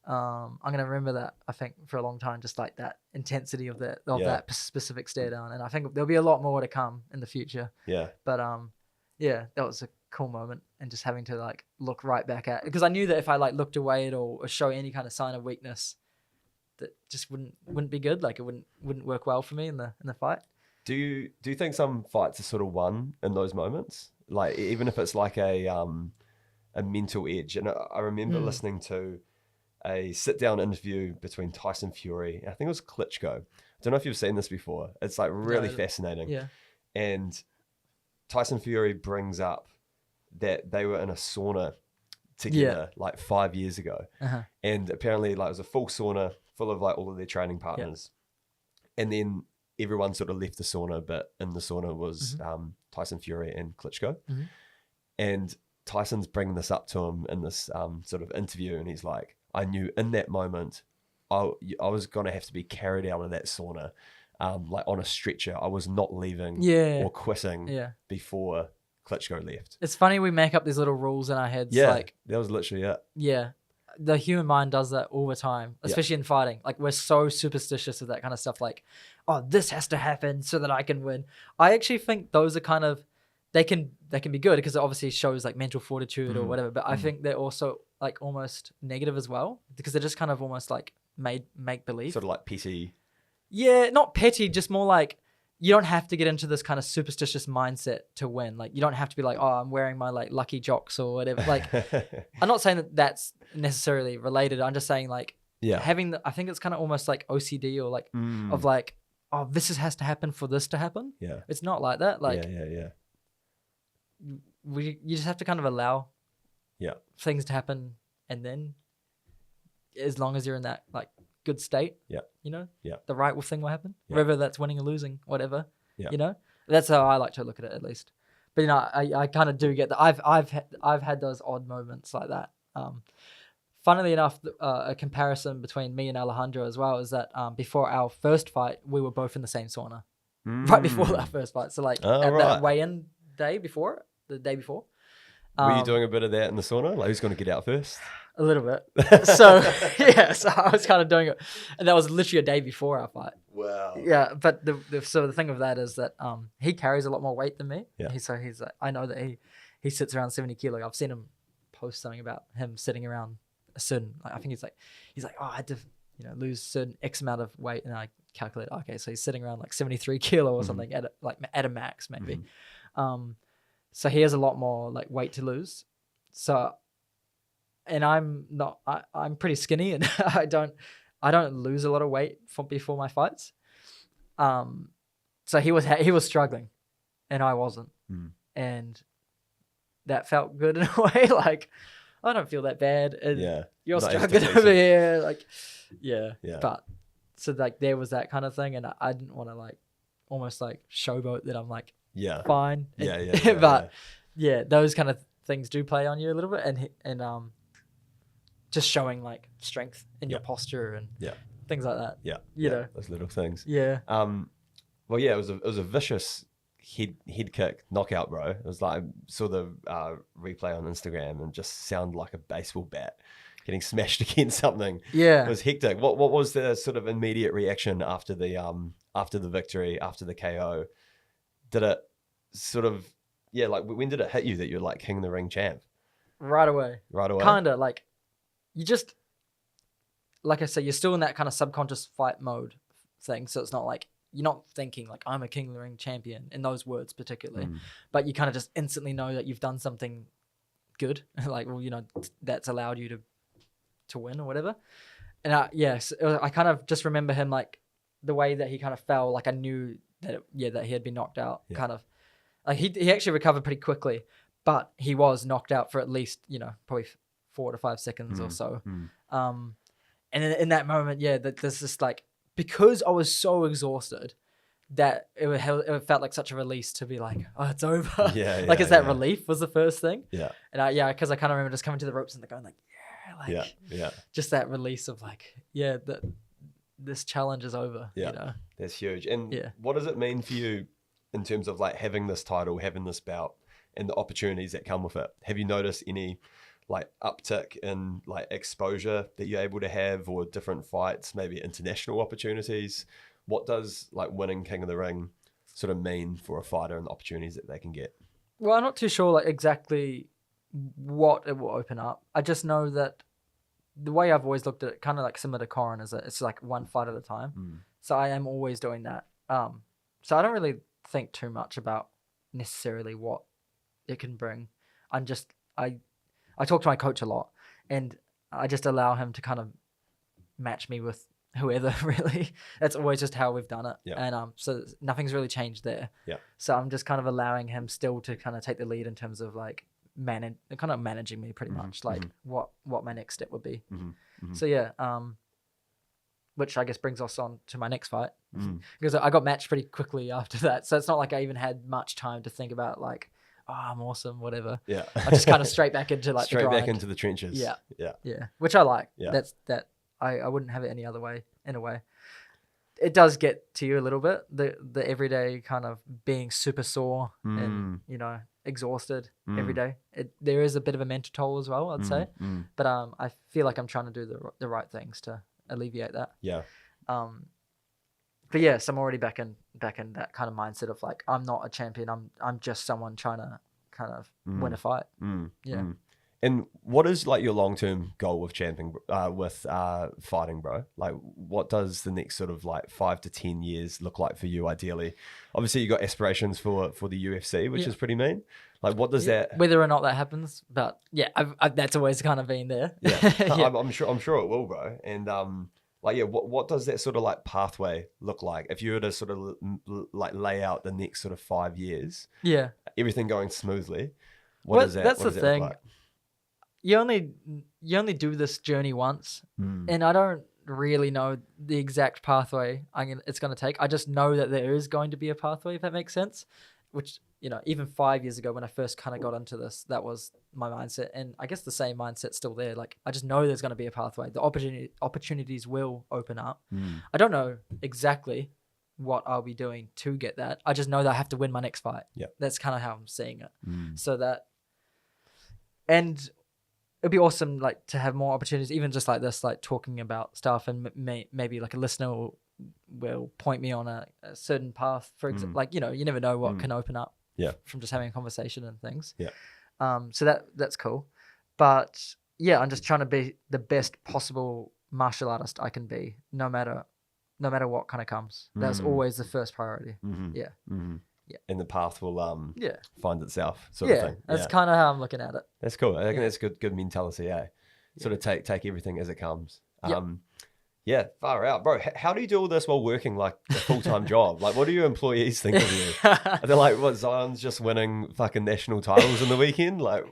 I'm gonna remember that, I think, for a long time, just like that intensity of that specific stare down, and I think there'll be a lot more to come in the future. But that was a cool moment, and just having to like look right back at, because I knew that if I like looked away at all or show any kind of sign of weakness, that just wouldn't be good. Like it wouldn't work well for me in the fight. Do you think some fights are sort of won in those moments? Like even if it's like a mental edge. And I remember listening to a sit-down interview between Tyson Fury, I think it was Klitschko. I don't know if you've seen this before. It's like really fascinating. Yeah. And Tyson Fury brings up that they were in a sauna together like 5 years ago. And apparently like it was a full sauna full of like all of their training partners. And then everyone sort of left the sauna, but in the sauna was Tyson Fury and Klitschko. And Tyson's bringing this up to him in this sort of interview, and he's like, I knew in that moment I was going to have to be carried out of that sauna like on a stretcher. I was not leaving or quitting before Klitschko left. It's funny we make up these little rules in our heads. Yeah, like, that was literally it. Yeah. The human mind does that all the time, especially in fighting. Like we're so superstitious of that kind of stuff. Like, oh, this has to happen so that I can win. I actually think those are kind of, they can be good because it obviously shows like mental fortitude or whatever. But I think they're also like almost negative as well, because they're just kind of almost like make believe. Sort of like petty. Yeah, not petty, just more like you don't have to get into this kind of superstitious mindset to win. Like you don't have to be like, oh, I'm wearing my like lucky jocks or whatever. Like I'm not saying that that's necessarily related. I'm just saying like having I think it's kind of almost like OCD or like of like, oh, this has to happen for this to happen. Yeah. It's not like that. Like you just have to kind of allow things to happen, and then as long as you're in that like good state, you know, the right thing will happen, whether that's winning or losing, whatever, you know, that's how I like to look at it, at least. But you know, I kind of do get that. I've had those odd moments like that. Funnily enough, a comparison between me and Alejandro as well is that before our first fight, we were both in the same sauna right before our first fight. So like that weigh-in day before, the day before. Were you doing a bit of that in the sauna? Like who's going to get out first? A little bit. So so I was kind of doing it, and that was literally a day before our fight. Wow. Yeah, but the thing of that is that he carries a lot more weight than me. Yeah. He's like, I know that he sits around 70 kilo. I've seen him post something about him sitting around a certain. I think he's like, oh, I had to lose certain X amount of weight, and I calculate, okay, so he's sitting around like 73 kilo or something at a max maybe. So he has a lot more like weight to lose. So, and I'm pretty skinny, and I don't lose a lot of weight before my fights. So he was struggling, and I wasn't, and that felt good in a way. Like I don't feel that bad, and you're struggling over here, like But so like there was that kind of thing, and I didn't want to like almost like showboat that I'm like. Fine. But those kind of things do play on you a little bit, and just showing like strength in your posture and things like that. You know, those little things. Well, it was a vicious head kick knockout, bro. It was like I saw the replay on Instagram and just sounded like a baseball bat getting smashed against something. It was hectic. What was the sort of immediate reaction after the victory, after the KO? Did it sort of, like when did it hit you that you're like King of the Ring champ? Right away. Kind of like, you just, like I said, you're still in that kind of subconscious fight mode thing. So it's not like, you're not thinking like, I'm a King of the Ring champion in those words particularly, but you kind of just instantly know that you've done something good. Like, well, that's allowed you to to win or whatever. And I kind of just remember him like the way that he kind of fell. Like I knew that that he had been knocked out. Kind of like he actually recovered pretty quickly, but he was knocked out for at least probably 4 to 5 seconds or so. And in that moment, there's this like, because I was so exhausted that it felt like such a release to be like, oh, it's over. Like, is that relief was the first thing. And because I kind of remember just coming to the ropes and going like, just that release of like, this challenge is over. That's huge. And what does it mean for you in terms of like having this title, having this bout, and the opportunities that come with it? Have you noticed any like uptick in like exposure that you're able to have, or different fights, maybe international opportunities? What does like winning King of the Ring sort of mean for a fighter and the opportunities that they can get? Well, I'm not too sure like exactly what it will open up. I just know that the way I've always looked at it, kind of like similar to Corin, is that it's like one fight at a time. So I am always doing that. So I don't really think too much about necessarily what it can bring. I talk to my coach a lot, and I just allow him to kind of match me with whoever, really. That's always just how we've done it. And so nothing's really changed there. So I'm just kind of allowing him still to kind of take the lead in terms of like managing me pretty much, like what my next step would be. So which I guess brings us on to my next fight, because I got matched pretty quickly after that. So it's not like I even had much time to think about like, oh, I'm awesome, whatever. I just kind of straight back into like straight back into the trenches. Which I like. I wouldn't have it any other way. In a way, it does get to you a little bit, the everyday kind of being super sore and exhausted every day. There is a bit of a mental toll as well, I'd say. But I feel like I'm trying to do the right things to alleviate that. But so I'm already back in that kind of mindset of like, I'm not a champion. I'm just someone trying to kind of win a fight. And what is like your long-term goal with fighting, bro? Like, what does the next sort of like 5 to 10 years look like for you ideally? Obviously you got aspirations for the UFC, which is pretty mean. Like, what does that, whether or not that happens, but I've that's always kind of been there. I'm sure it will, bro. And what does that sort of like pathway look like if you were to sort of like lay out the next sort of 5 years? Everything going smoothly. That's the thing. Like? You only do this journey once, and I don't really know the exact pathway it's going to take. I just know that there is going to be a pathway, if that makes sense. Which, even 5 years ago when I first kind of got into this, that was my mindset, and I guess the same mindset's still there. Like, I just know there's going to be a pathway. The opportunities will open up. I don't know exactly what I'll be doing to get that. I just know that I have to win my next fight. That's kind of how I'm seeing it. So that, and it'd be awesome, like, to have more opportunities, even just like this, like talking about stuff, and maybe like a listener will point me on a certain path. For example, like, you never know what can open up from just having a conversation and things. So that's cool. But I'm just trying to be the best possible martial artist I can be, no matter what kind of comes. That's always the first priority. And the path will find itself, sort of thing. That's kind of how I'm looking at it. That's cool. I think that's good mentality, Sort of take everything as it comes. Far out, bro. How do you do all this while working like a full-time job? Like, what do your employees think of you? Are they like, what, Zion's just winning fucking national titles in the weekend? Like,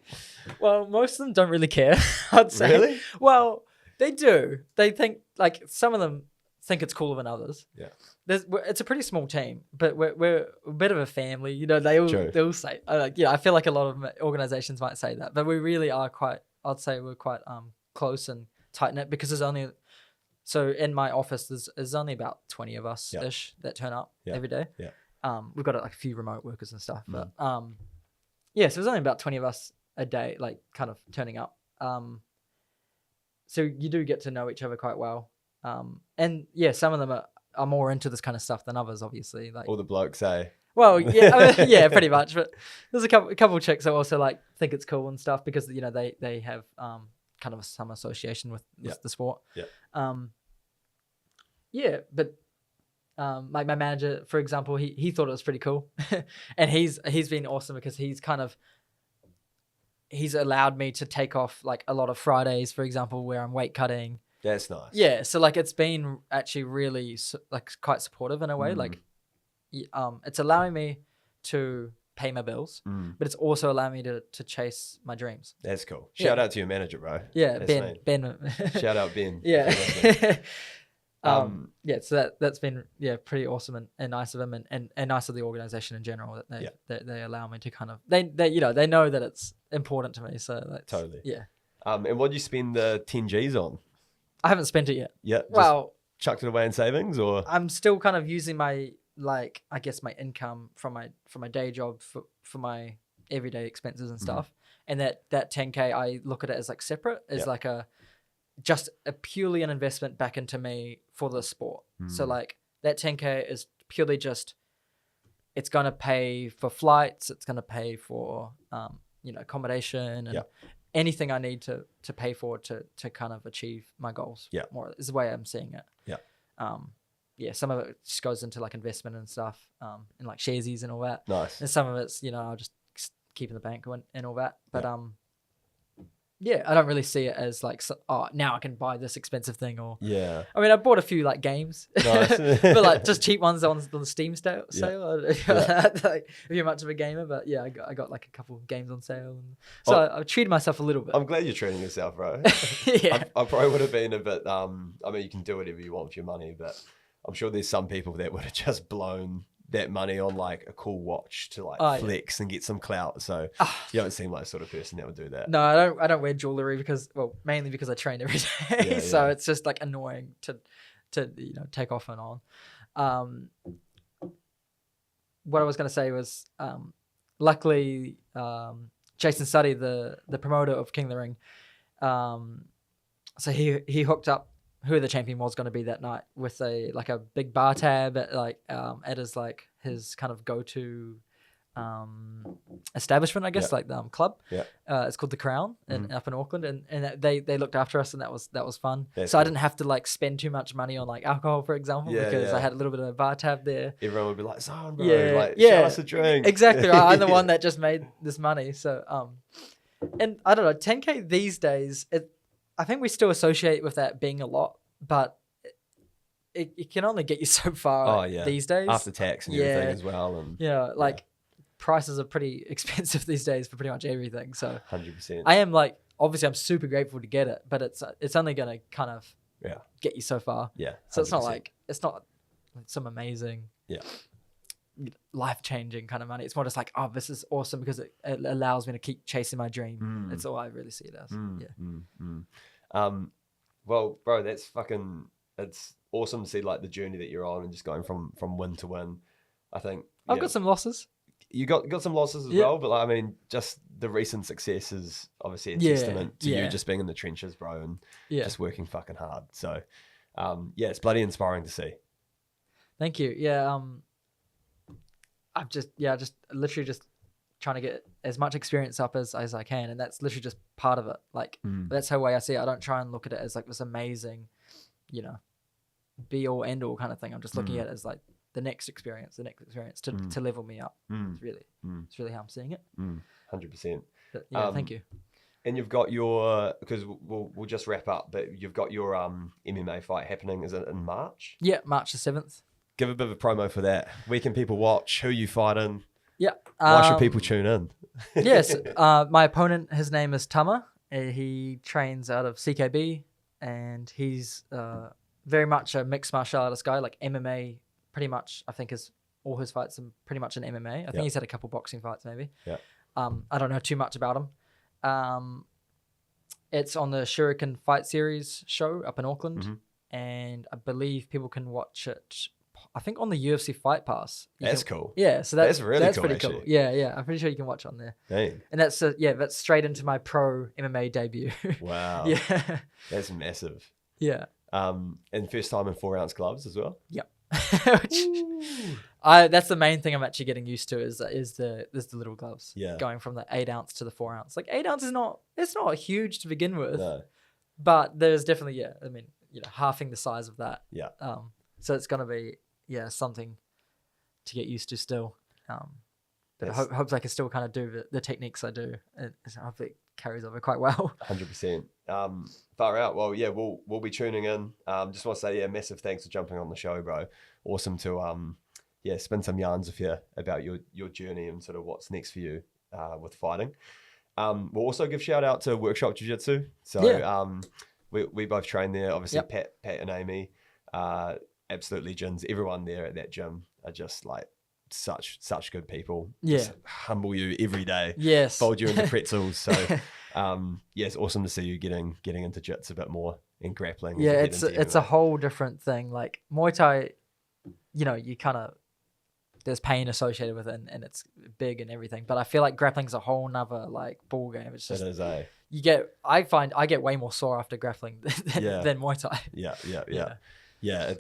well, most of them don't really care, I'd say. Really? Well, they do. They think, like, some of them think it's cooler than others. It's a pretty small team, but we're a bit of a family. They'll say, I feel like a lot of organizations might say that, but we really are I'd say we're quite close and tight knit, because there's only, so in my office there's only about 20 of us ish that turn up every day. We've got like a few remote workers and stuff, but so there's only about 20 of us a day, like, kind of turning up. So you do get to know each other quite well. And some of them are more into this kind of stuff than others, obviously. Like, all the blokes say. Well, yeah, pretty much. But there's a couple of chicks that also like think it's cool and stuff, because they have kind of some association with the sport. But like my manager, for example, he thought it was pretty cool, and he's been awesome, because he's he's allowed me to take off like a lot of Fridays, for example, where I'm weight cutting. That's nice. Yeah, so like it's been actually really like quite supportive in a way. Like, it's allowing me to pay my bills, but it's also allowing me to chase my dreams. That's cool. Shout out to your manager, bro. Yeah, That's Ben. Shout out Ben. Yeah. Yeah, so that's been pretty awesome and nice of him and nice of the organization in general that they allow me to kind of they they know that it's important to me, so that's totally. Yeah. And what do you spend the 10 G's on? I haven't spent it yet. Yeah. Well, chucked it away in savings, or I'm still kind of using my I guess my income from my day job for my everyday expenses and stuff, and that 10K I look at it as like separate as like just a purely an investment back into me for the sport. So like that 10K is purely just, it's going to pay for flights. It's going to pay for, accommodation and anything I need to pay for to kind of achieve my goals. Yeah. More is the way I'm seeing it. Yeah. Some of it just goes into like investment and stuff, and like sharesies and all that. Nice. And some of it's, I'll just keep in the bank and all that. But, yeah, I don't really see it as like, now I can buy this expensive thing or. Yeah. I mean, I bought a few like games, nice. But like just cheap ones on the Steam sale. Like, if you're much of a gamer, but yeah, I got like a couple of games on sale, and so I treated myself a little bit. I'm glad you're treating yourself, bro. Yeah. I probably would have been a bit. I mean, you can do whatever you want with your money, but I'm sure there's some people that would have just blown that money on like a cool watch to like flex and get some clout. So you don't seem like the sort of person that would do that. No, I don't wear jewelry mainly because I train every day. So it's just like annoying to take off and on. What I was going to say was, luckily, Jason Suddy, the promoter of King of the Ring, so he hooked up who the champion was going to be that night with a big bar tab at his kind of go-to establishment, I guess, like the club. Yeah. It's called The Crown up in Auckland, and they looked after us, and that was fun. That's so cool. I didn't have to like spend too much money on like alcohol, for example, because I had a little bit of a bar tab there. Everyone would be like, "Son, bro, shout us a drink." Exactly. I'm the one that just made this money. So and I don't know, 10K these days, I think we still associate with that being a lot, but it can only get you so far these days. After tax and everything as well. And prices are pretty expensive these days for pretty much everything. So 100%. I am obviously I'm super grateful to get it, but it's only going to kind of get you so far. Yeah. 100%. So it's not some amazing life-changing kind of money. It's more just like, this is awesome because it allows me to keep chasing my dream. That's all I really see it as. Well, bro, it's awesome to see like the journey that you're on and just going from win to win. I think I've got some losses. You got some losses as well, but like, I mean, just the recent success is obviously a testament to you just being in the trenches, bro, and just working fucking hard. So, it's bloody inspiring to see. Thank you. Yeah. I've just literally just trying to get as much experience up as I can, and that's literally just part of it. Like that's how way I see it. I don't try and look at it as like this amazing, be all end all kind of thing. I'm just looking at it as like the next experience to level me up. It's really how I'm seeing it. 100%. Thank you. And you've got your, because we'll just wrap up, but you've got your MMA fight happening. Is it in March? Yeah, March the 7th. Give a bit of a promo for that. Where can people watch? Who you fighting? Yeah. Why should people tune in? Yes. My opponent, his name is Tama. He trains out of CKB, and he's very much a mixed martial artist guy, like MMA. Pretty much, I think all his fights are pretty much in MMA. I think he's had a couple boxing fights, maybe. Yeah. I don't know too much about him. It's on the Shuriken Fight Series show up in Auckland, and I believe people can watch it. I think on the UFC Fight Pass. That's cool. Yeah, so that's pretty actually. cool. Yeah, I'm pretty sure you can watch on there. Dang. And that's straight into my pro MMA debut. Wow. Yeah. That's massive. Yeah. And first time in 4-ounce gloves as well. Yep. That's the main thing I'm actually getting used to is the little gloves. Yeah. Going from the 8-ounce to the 4-ounce. Like 8 ounce is not huge to begin with. No. But there's definitely I mean, halving the size of that. Yeah. So it's gonna be something to get used to still. But I hope I can still kind of do the techniques I do. And I hope it carries over quite well. 100%. Far out. Well, yeah, we'll be tuning in. Just want to say, yeah, massive thanks for jumping on the show, bro. Awesome to spin some yarns with you about your journey and sort of what's next for you with fighting. We'll also give shout out to Workshop Jiu-Jitsu. So we both train there. Obviously, Pat and Amy, absolute legends. Everyone there at that gym are just like such good people. Just humble you every day. Yes. Fold you into pretzels. So it's awesome to see you getting into jits a bit more and grappling. Yeah, it's a whole different thing. Like Muay Thai, you kind of, there's pain associated with it and it's big and everything. But I feel like grappling's a whole nother like ball game. It's just, I find I get way more sore after grappling than Muay Thai. Yeah,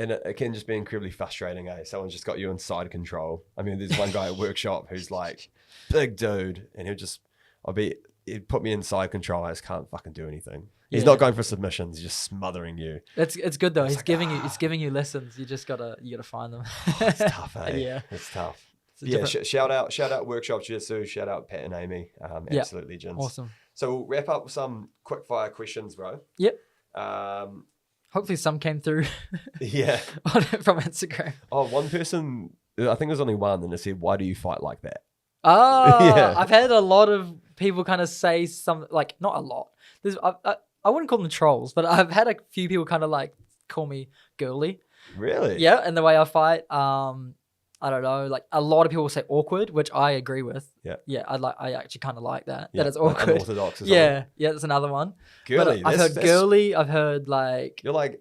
and it can just be incredibly frustrating, eh? Someone's just got you in side control. I mean, there's one guy at Workshop who's like, big dude, and he'd put me in side control. I just can't fucking do anything. He's not going for submissions. He's just smothering you. It's good though. He's giving you lessons. You gotta find them. It's tough, eh? Yeah, it's tough. Shout out Workshop Jiu-Jitsu. Shout out Pat and Amy. Absolute legends. Awesome. So we'll wrap up with some quick fire questions, bro. Yep. Hopefully some came through. From Instagram. Oh, one person, I think there's only one, and it said, "Why do you fight like that?" I've had a lot of people kind of say some, like, not a lot. I wouldn't call them trolls, but I've had a few people kind of like call me girly. Really? Yeah, and the way I fight. I don't know, like a lot of people say awkward, which I agree with. Yeah, I actually kind of like that. That it's awkward. Unorthodox. Yeah, that's another one. Girly. I've heard girly. I've heard like you're like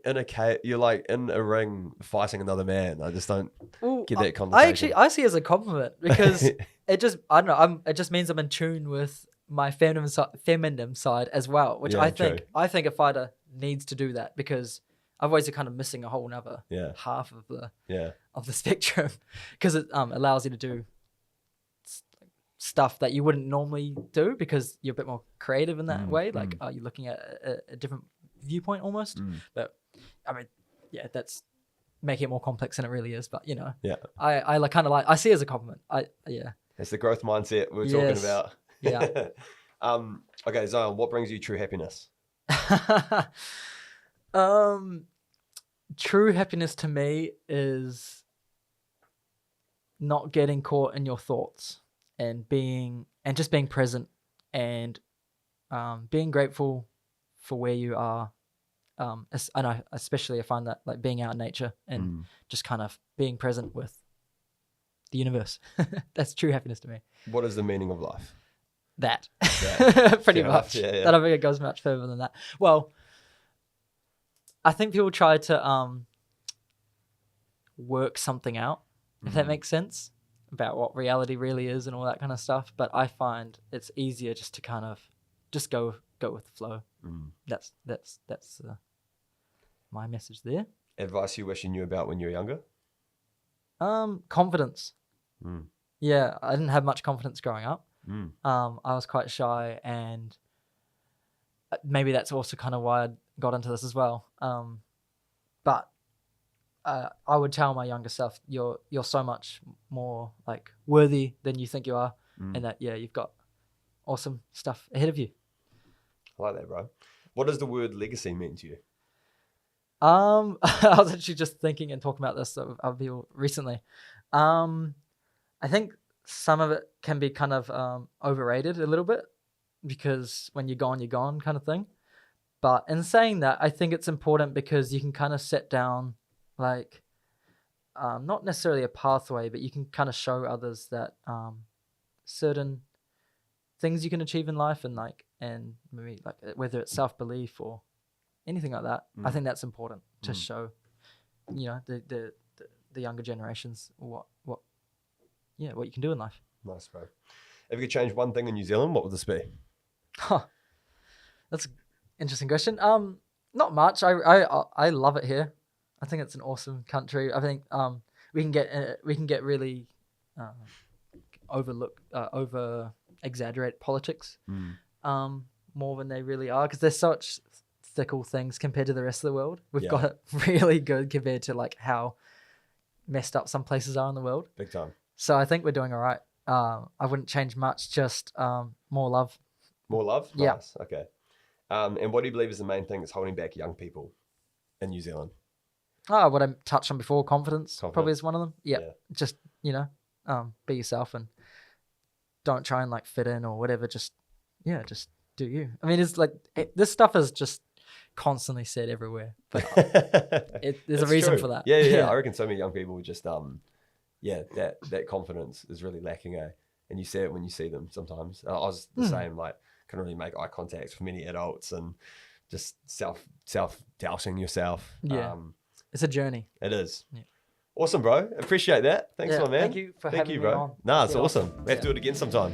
in a ring fighting another man. I just don't get that conversation. I see it as a compliment because it just it just means I'm in tune with my feminine side as well, which I think a fighter needs to do that because otherwise you're kind of missing a whole nother half of the spectrum because it allows you to do stuff that you wouldn't normally do because you're a bit more creative in that way. Like you're looking at a different viewpoint almost. But I mean, that's making it more complex than it really is. But I like I see it as a compliment. It's the growth mindset we were talking about. Yeah. Okay, Zion, what brings you true happiness? True happiness to me is not getting caught in your thoughts and just being present and being grateful for where you are. And especially I find that like being out in nature and just kind of being present with the universe. That's true happiness to me. What is the meaning of life? That. Pretty much. I don't think it goes much further than that. Well, I think people try to work something out, if that makes sense, about what reality really is and all that kind of stuff. But I find it's easier just to kind of just go with the flow. That's my message there. Advice you wish you knew about when you were younger? Confidence. Yeah, I didn't have much confidence growing up. I was quite shy, and maybe that's also kind of why I got into this as well. But I would tell my younger self, you're so much more like worthy than you think you are, and that you've got awesome stuff ahead of you. I like that, bro. What does the word legacy mean to you? I was actually just thinking and talking about this with other people recently. I think some of it can be kind of overrated a little bit because when you're gone kind of thing. But in saying that, I think it's important because you can kind of set down like not necessarily a pathway, but you can kind of show others that certain things you can achieve in life and maybe like whether it's self-belief or anything like that. I think that's important to show, the younger generations what you can do in life. Nice, bro. If you could change one thing in New Zealand, what would this be? That's an interesting question. Not much. I love it here. I think it's an awesome country. I think we can get really over exaggerate politics more than they really are because they're such fickle things compared to the rest of the world. We've got it really good compared to like how messed up some places are in the world. Big time. So I think we're doing all right. I wouldn't change much. Just more love. More love? Yeah. Nice. Okay. And what do you believe is the main thing that's holding back young people in New Zealand? Oh, what I touched on before, confidence probably Confidence. is one of them. Yeah. Just, be yourself and don't try and like fit in or whatever. Just do you. I mean, it's like this stuff is just constantly said everywhere, but there's a reason for that. Yeah. I reckon so many young people just, that confidence is really lacking, and you see it when you see them sometimes. I was the same, like, couldn't really make eye contact with many adults and just self-doubting yourself. Yeah. It's a journey. It is. Yeah. Awesome, bro. Appreciate that. Thanks, my man. Thank you for having me bro. on. Nah, it's Yeah. awesome. We have to do it again sometime.